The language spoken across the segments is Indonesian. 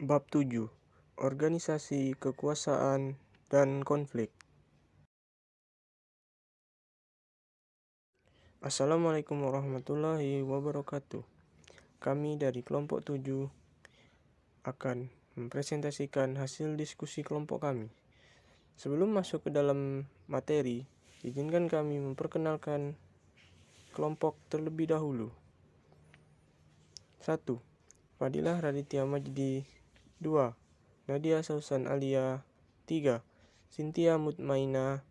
Bab 7. Organisasi kekuasaan dan konflik. Assalamualaikum warahmatullahi wabarakatuh. Kami dari kelompok 7 akan mempresentasikan hasil diskusi kelompok kami. Sebelum masuk ke dalam materi, izinkan kami memperkenalkan kelompok terlebih dahulu. 1. Fadilah Raditya Majdi. 2. Nadia Sausan Alia. 3. Cynthia Mutmaina.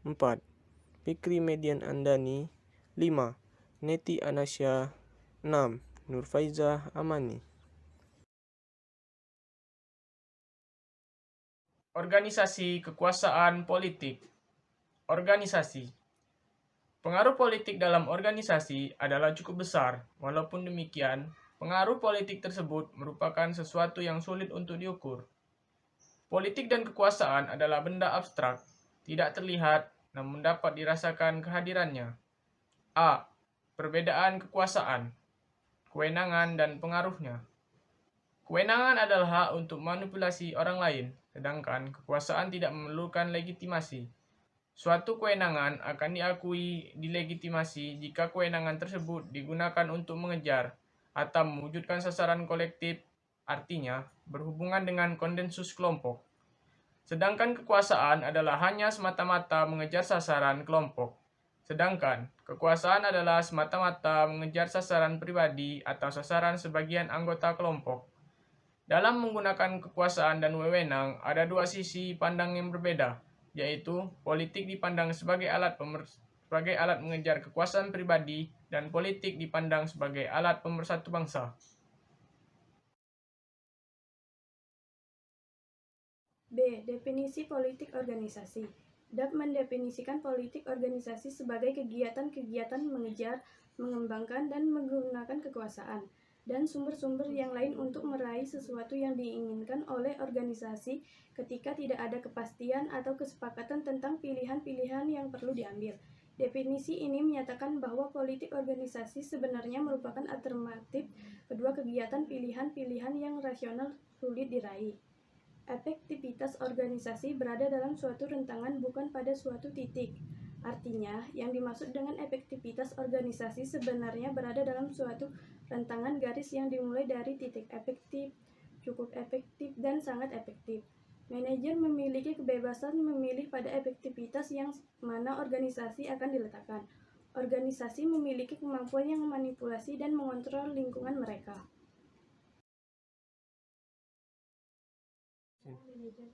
4. Fikri Median Andani. 5. Neti Anasya. 6. Nurfaizah Amani. Organisasi kekuasaan politik. Organisasi. Pengaruh politik dalam organisasi adalah cukup besar. Walaupun demikian, pengaruh politik tersebut merupakan sesuatu yang sulit untuk diukur. Politik dan kekuasaan adalah benda abstrak, tidak terlihat, namun dapat dirasakan kehadirannya. A. Perbedaan kekuasaan, kewenangan dan pengaruhnya. Kewenangan adalah hak untuk manipulasi orang lain, sedangkan kekuasaan tidak memerlukan legitimasi. Suatu kewenangan akan diakui dilegitimasi jika kewenangan tersebut digunakan untuk mengejar atau mewujudkan sasaran kolektif, artinya berhubungan dengan konsensus kelompok. Sedangkan kekuasaan adalah hanya semata-mata mengejar sasaran kelompok. Sedangkan kekuasaan adalah semata-mata mengejar sasaran pribadi atau sasaran sebagian anggota kelompok. Dalam menggunakan kekuasaan dan wewenang, ada dua sisi pandang yang berbeda, yaitu politik dipandang sebagai alat mengejar kekuasaan pribadi dan politik dipandang sebagai alat pemersatu bangsa. B. Definisi politik organisasi. DAP mendefinisikan politik organisasi sebagai kegiatan-kegiatan mengejar, mengembangkan, dan menggunakan kekuasaan dan sumber-sumber yang lain untuk meraih sesuatu yang diinginkan oleh organisasi ketika tidak ada kepastian atau kesepakatan tentang pilihan-pilihan yang perlu diambil. Definisi ini menyatakan bahwa politik organisasi sebenarnya merupakan alternatif kedua kegiatan pilihan-pilihan yang rasional sulit diraih. Efektivitas organisasi berada dalam suatu rentangan, bukan pada suatu titik. Artinya, yang dimaksud dengan efektivitas organisasi sebenarnya berada dalam suatu rentangan garis yang dimulai dari titik efektif, cukup efektif, dan sangat efektif. Manajer memiliki kebebasan memilih pada efektivitas yang mana organisasi akan diletakkan. Organisasi memiliki kemampuan yang memanipulasi dan mengontrol lingkungan mereka.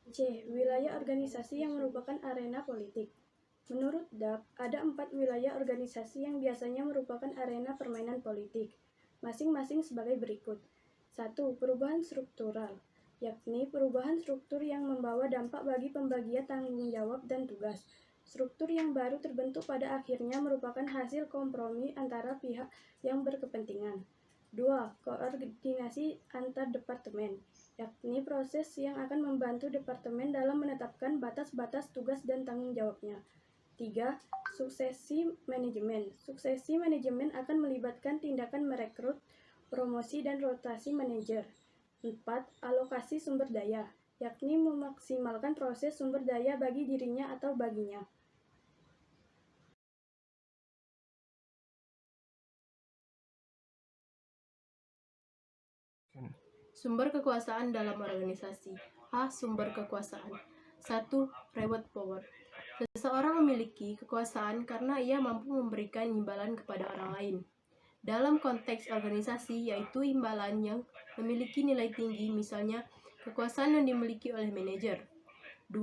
C. Wilayah organisasi yang merupakan arena politik. Menurut DAP, ada 4 wilayah organisasi yang biasanya merupakan arena permainan politik, masing-masing sebagai berikut. 1. Perubahan struktural, yakni perubahan struktur yang membawa dampak bagi pembagian tanggung jawab dan tugas. Struktur yang baru terbentuk pada akhirnya merupakan hasil kompromi antara pihak yang berkepentingan. 2. Koordinasi antar departemen, yakni proses yang akan membantu departemen dalam menetapkan batas-batas tugas dan tanggung jawabnya. 3. Suksesi manajemen. Suksesi manajemen akan melibatkan tindakan merekrut, promosi, dan rotasi manajer. 4. Alokasi sumber daya, yakni memaksimalkan proses sumber daya bagi dirinya atau baginya. Sumber kekuasaan dalam organisasi. A. Sumber kekuasaan. 1. Reward power. Seseorang memiliki kekuasaan karena ia mampu memberikan imbalan kepada orang lain. Dalam konteks organisasi, yaitu imbalan yang memiliki nilai tinggi, misalnya kekuasaan yang dimiliki oleh manajer. 2.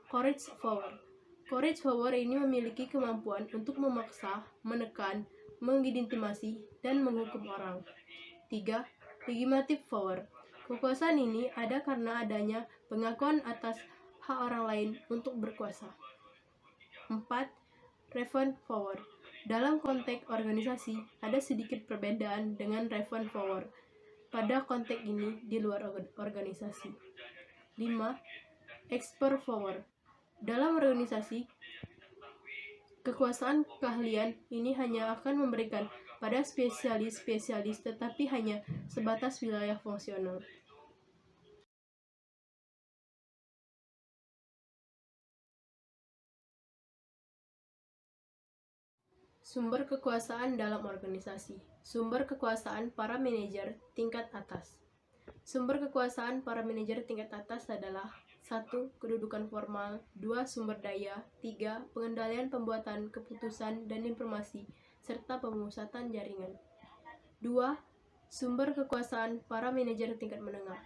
Courage power. Courage power ini memiliki kemampuan untuk memaksa, menekan, melegitimasi, dan menghukum orang. 3. Legislative power. Kekuasaan ini ada karena adanya pengakuan atas hak orang lain untuk berkuasa. 4. Revenue power. Dalam konteks organisasi, ada sedikit perbedaan dengan revenue power pada konteks ini di luar organisasi. 5. Expert power. Dalam organisasi, kekuasaan keahlian ini hanya akan memberikan pada spesialis-spesialis, tetapi hanya sebatas wilayah fungsional. Sumber kekuasaan dalam organisasi. Sumber kekuasaan para manajer tingkat atas. Sumber kekuasaan para manajer tingkat atas adalah 1. Kedudukan formal, 2. Sumber daya, 3. Pengendalian pembuatan keputusan dan informasi, serta pemusatan jaringan. 2. Sumber kekuasaan para manajer tingkat menengah.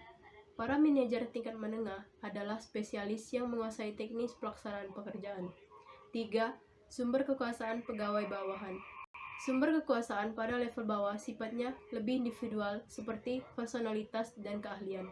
Para manajer tingkat menengah adalah spesialis yang menguasai teknis pelaksanaan pekerjaan. 3. Sumber kekuasaan pegawai bawahan. Sumber kekuasaan pada level bawah sifatnya lebih individual seperti personalitas dan keahlian.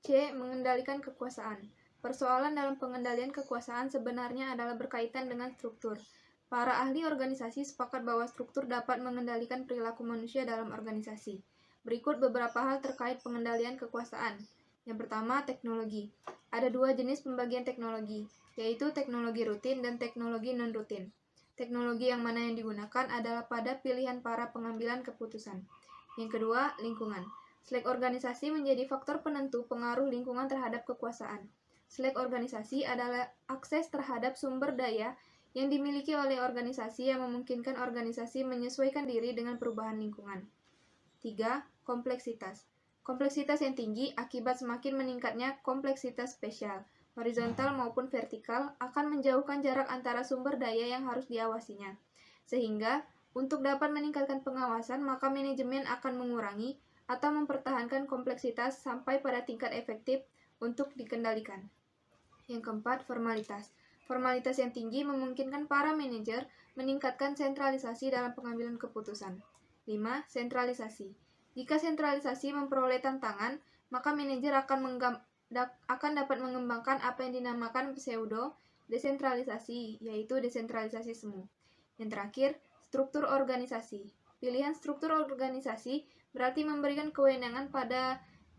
C. Mengendalikan kekuasaan. Persoalan dalam pengendalian kekuasaan sebenarnya adalah berkaitan dengan struktur. Para ahli organisasi sepakat bahwa struktur dapat mengendalikan perilaku manusia dalam organisasi. Berikut beberapa hal terkait pengendalian kekuasaan. Yang pertama, teknologi. Ada dua jenis pembagian teknologi, yaitu teknologi rutin dan teknologi non-rutin. Teknologi yang mana yang digunakan adalah pada pilihan para pengambilan keputusan. Yang kedua, lingkungan. Selek organisasi menjadi faktor penentu pengaruh lingkungan terhadap kekuasaan. Selek organisasi adalah akses terhadap sumber daya yang dimiliki oleh organisasi yang memungkinkan organisasi menyesuaikan diri dengan perubahan lingkungan. 3. Kompleksitas. Kompleksitas yang tinggi akibat semakin meningkatnya kompleksitas spesial, horizontal maupun vertikal akan menjauhkan jarak antara sumber daya yang harus diawasinya. Sehingga, untuk dapat meningkatkan pengawasan, maka manajemen akan mengurangi atau mempertahankan kompleksitas sampai pada tingkat efektif untuk dikendalikan. Yang keempat, formalitas. Formalitas yang tinggi memungkinkan para manajer meningkatkan sentralisasi dalam pengambilan keputusan. 5. Sentralisasi. Jika sentralisasi memperoleh tantangan, maka manajer akan dapat mengembangkan apa yang dinamakan pseudo-desentralisasi, yaitu desentralisasi semu. Yang terakhir, struktur organisasi. Pilihan struktur organisasi berarti memberikan kewenangan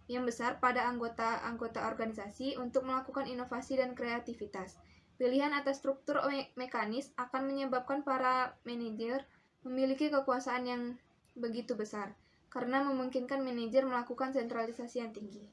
yang besar pada anggota-anggota organisasi untuk melakukan inovasi dan kreativitas. Pilihan atas struktur mekanis akan menyebabkan para manajer memiliki kekuasaan yang begitu besar, karena memungkinkan manajer melakukan sentralisasi yang tinggi.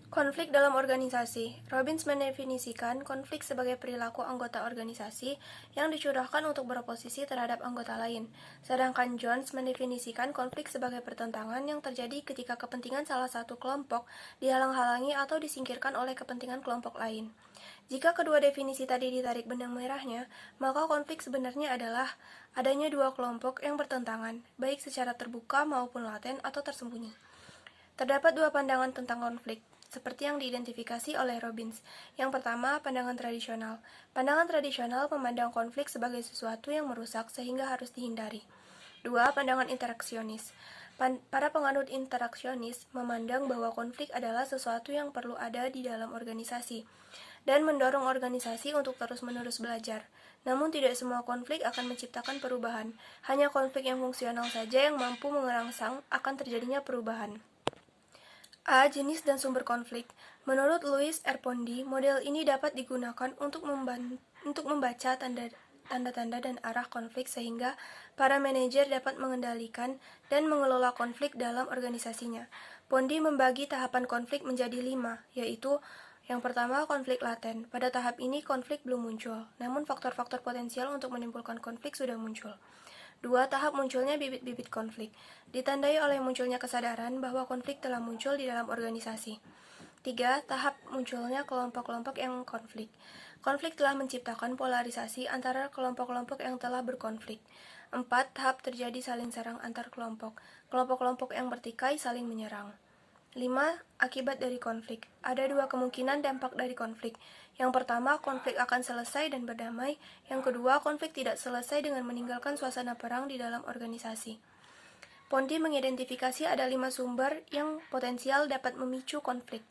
Konflik dalam organisasi. Robbins mendefinisikan konflik sebagai perilaku anggota organisasi yang dicurahkan untuk beroposisi terhadap anggota lain. Sedangkan Jones mendefinisikan konflik sebagai pertentangan yang terjadi ketika kepentingan salah satu kelompok dihalang-halangi atau disingkirkan oleh kepentingan kelompok lain. Jika kedua definisi tadi ditarik benang merahnya, maka konflik sebenarnya adalah adanya dua kelompok yang bertentangan, baik secara terbuka maupun laten atau tersembunyi. Terdapat dua pandangan tentang konflik, seperti yang diidentifikasi oleh Robbins. Yang pertama, pandangan tradisional. Pandangan tradisional memandang konflik sebagai sesuatu yang merusak sehingga harus dihindari. 2. Pandangan interaksionis. Para penganut interaksionis memandang bahwa konflik adalah sesuatu yang perlu ada di dalam organisasi dan mendorong organisasi untuk terus-menerus belajar. Namun tidak semua konflik akan menciptakan perubahan. Hanya konflik yang fungsional saja yang mampu merangsang akan terjadinya perubahan. A. Jenis dan sumber konflik. Menurut Louis R. Pondy, model ini dapat digunakan untuk membaca tanda-tanda dan arah konflik sehingga para manajer dapat mengendalikan dan mengelola konflik dalam organisasinya. Pondy membagi tahapan konflik menjadi 5, yaitu yang pertama, konflik laten. Pada tahap ini konflik belum muncul, namun faktor-faktor potensial untuk menimbulkan konflik sudah muncul. 2. Tahap munculnya bibit-bibit konflik, ditandai oleh munculnya kesadaran bahwa konflik telah muncul di dalam organisasi. 3. Tahap munculnya kelompok-kelompok yang konflik. Konflik telah menciptakan polarisasi antara kelompok-kelompok yang telah berkonflik. 4. Tahap terjadi saling serang antar kelompok. Kelompok-kelompok yang bertikai saling menyerang. 5. Akibat dari konflik. Ada dua kemungkinan dampak dari konflik. Yang pertama, konflik akan selesai dan berdamai. Yang kedua, konflik tidak selesai dengan meninggalkan suasana perang di dalam organisasi. Pondy mengidentifikasi ada 5 sumber yang potensial dapat memicu konflik,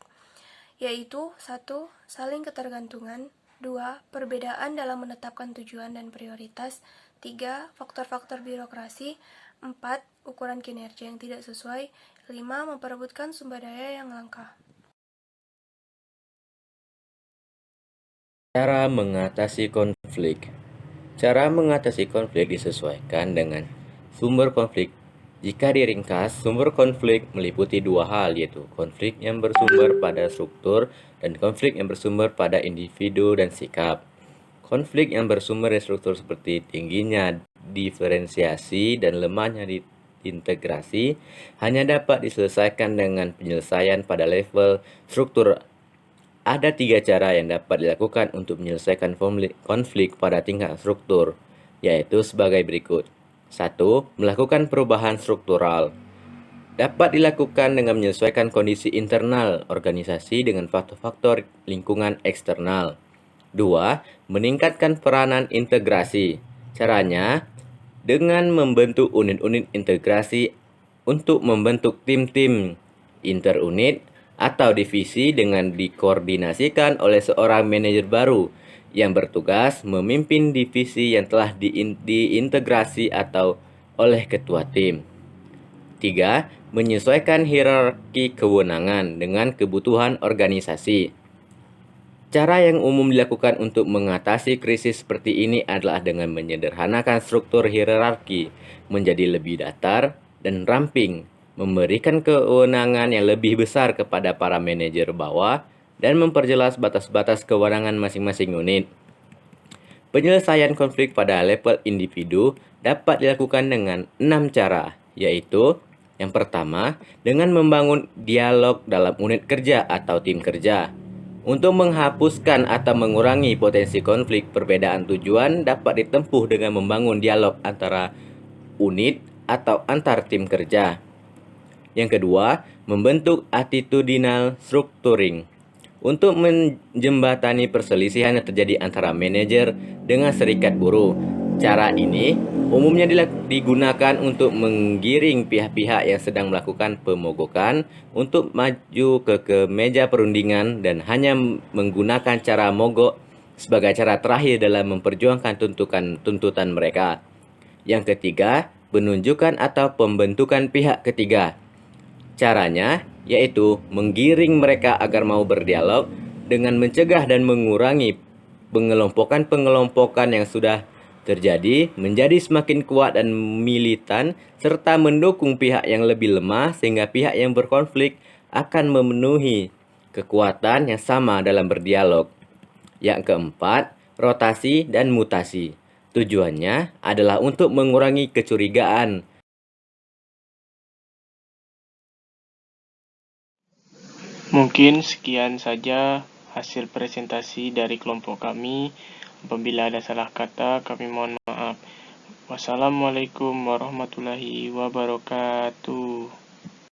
yaitu 1. Saling ketergantungan, 2. Perbedaan dalam menetapkan tujuan dan prioritas, 3. Faktor-faktor birokrasi, 4. Ukuran kinerja yang tidak sesuai, 5. Memperebutkan sumber daya yang langka. Cara mengatasi konflik. Cara mengatasi konflik disesuaikan dengan sumber konflik. Jika diringkas, sumber konflik meliputi dua hal, yaitu konflik yang bersumber pada struktur dan konflik yang bersumber pada individu dan sikap. Konflik yang bersumber dari struktur seperti tingginya diferensiasi dan lemahnya integrasi hanya dapat diselesaikan dengan penyelesaian pada level struktur. Ada 3 cara yang dapat dilakukan untuk menyelesaikan konflik pada tingkat struktur, yaitu sebagai berikut. 1. Melakukan perubahan struktural. Dapat dilakukan dengan menyesuaikan kondisi internal organisasi dengan faktor-faktor lingkungan eksternal. 2. Meningkatkan peranan integrasi. Caranya, dengan membentuk unit-unit integrasi untuk membentuk tim-tim interunit atau divisi dengan dikoordinasikan oleh seorang manajer baru yang bertugas memimpin divisi yang telah diintegrasi atau oleh ketua tim. 3. Menyesuaikan hierarki kewenangan dengan kebutuhan organisasi. Cara yang umum dilakukan untuk mengatasi krisis seperti ini adalah dengan menyederhanakan struktur hierarki menjadi lebih datar dan ramping, memberikan kewenangan yang lebih besar kepada para manajer bawah, dan memperjelas batas-batas kewenangan masing-masing unit. Penyelesaian konflik pada level individu dapat dilakukan dengan 6 cara, yaitu yang pertama, dengan membangun dialog dalam unit kerja atau tim kerja. Untuk menghapuskan atau mengurangi potensi konflik, perbedaan tujuan dapat ditempuh dengan membangun dialog antara unit atau antar tim kerja. Yang kedua, membentuk attitudinal structuring untuk menjembatani perselisihan yang terjadi antara manajer dengan serikat buruh. Cara ini umumnya digunakan untuk menggiring pihak-pihak yang sedang melakukan pemogokan untuk maju ke meja perundingan dan hanya menggunakan cara mogok sebagai cara terakhir dalam memperjuangkan tuntutan mereka. Yang ketiga, penunjukan atau pembentukan pihak ketiga. Caranya yaitu menggiring mereka agar mau berdialog dengan mencegah dan mengurangi pengelompokan yang sudah terjadi menjadi semakin kuat dan militan, serta mendukung pihak yang lebih lemah sehingga pihak yang berkonflik akan memenuhi kekuatan yang sama dalam berdialog. Yang keempat, rotasi dan mutasi. Tujuannya adalah untuk mengurangi kecurigaan. Mungkin sekian saja hasil presentasi dari kelompok kami. Apabila ada salah kata, kami mohon maaf. Wassalamualaikum warahmatullahi wabarakatuh.